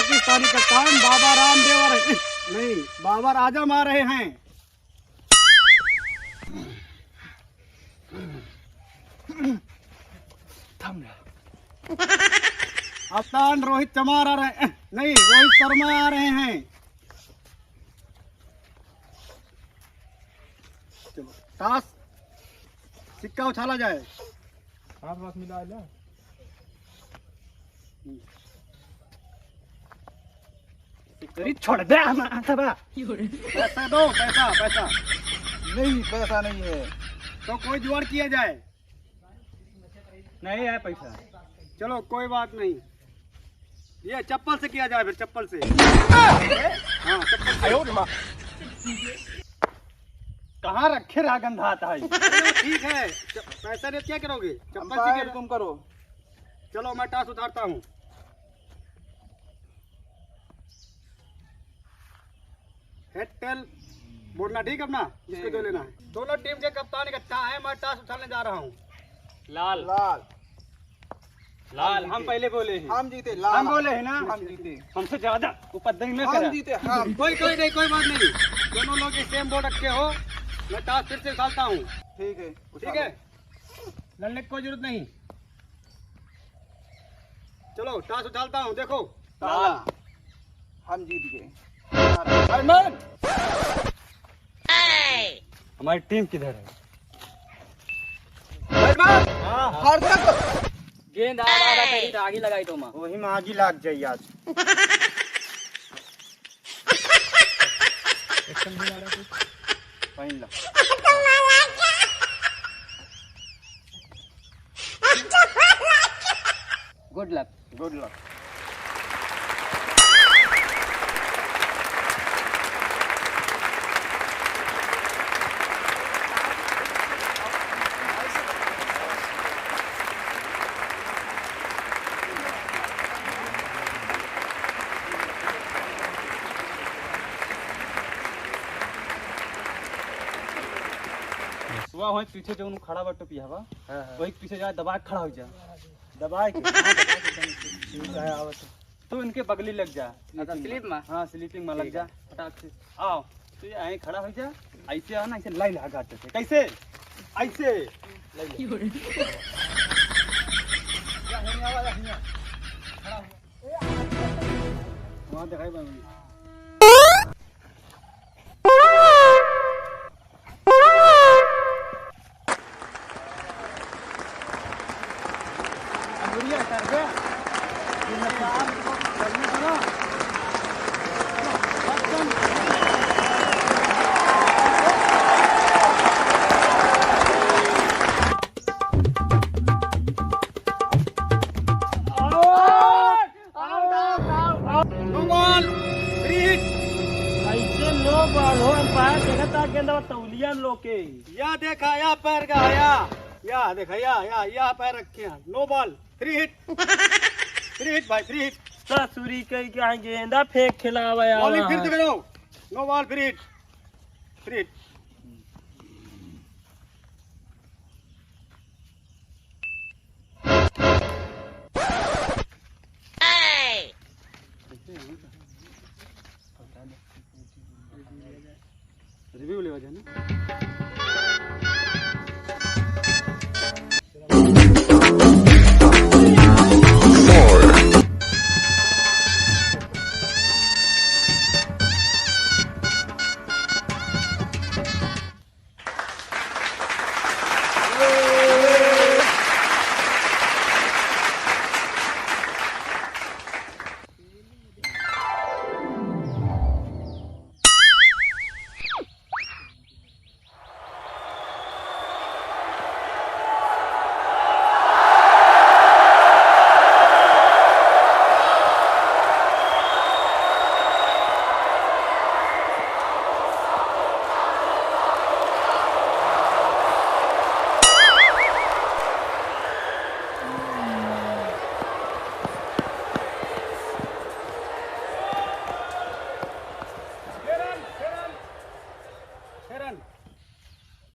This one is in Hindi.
पाकिस्तानी कप्तान बाबा रामदेव नहीं बाबर आजम आ रहे हैं। कप्तान रोहित चमार आ रहे नहीं रोहित शर्मा आ रहे हैं। चलो टास सिक्का उछाला जाए। हाथ वाथ मिला ले। छोड़ दे पैसा दो पैसा पैसा नहीं, पैसा नहीं है तो कोई जुगाड़ किया जाए। नहीं है पैसा, चलो कोई बात नहीं, ये चप्पल से किया जाए फिर चप्पल से। हाँ चप्पल से। कहाँ रखे रहा गंधा आता है। ठीक है पैसा रेट क्या करोगे? चप्पल से तुम करो। चलो मैं टास उतारता हूँ। हेड टेल बोलना ठीक अपना, जिसको जो लेना है। दोनों टीम के कप्तान इकट्ठा है, मैं टास उछालने जा रहा हूँ। लाल लाल लाल हम पहले बोले हैं। हम जीते। लाल हम बोले हैं ना, हम जीते। हमसे ज्यादा उपद्रवी में हम जीते। हम कोई नहीं, कोई बात नहीं। दोनों लोग सेम बोर्ड रखे हो। मैं टास फिर से उछालता हूँ। ठीक है, ठीक है, लड़ने की कोई जरूरत नहीं। चलो टास उछालता हूँ, देखो। लाल हम जीत गए। हमारी टीम किधर है? गेंद आ रहा था तो आगे लगाई तो मां वही में आगी लाग जाए आज। पहन लो। Good luck. Good luck. सुबह वही पीछे जो खड़ा बटो पिया हवा वही पीछे जाए दबा के खड़ा हो जा। दबा के तो इनके बगली लग जा। स्लिप में। हाँ स्लीपिंग में लग जा फटाक से। आओ तो ये यहीं खड़ा हो जा। ऐसे आओ ना, ऐसे लाई लगा गाते थे। कैसे? ऐसे वहाँ दिखाई बाबू। या देखा या पैर का या देखा या पैर रखे हैं। No ball, free hit. Free hit भाई, फ्री हिट। ससुरी कई क्या गेंदा फेंक खिलावा यार। बॉलिंग फिर से करो। No ball, free hit. Free hit. Review ले वजह ना।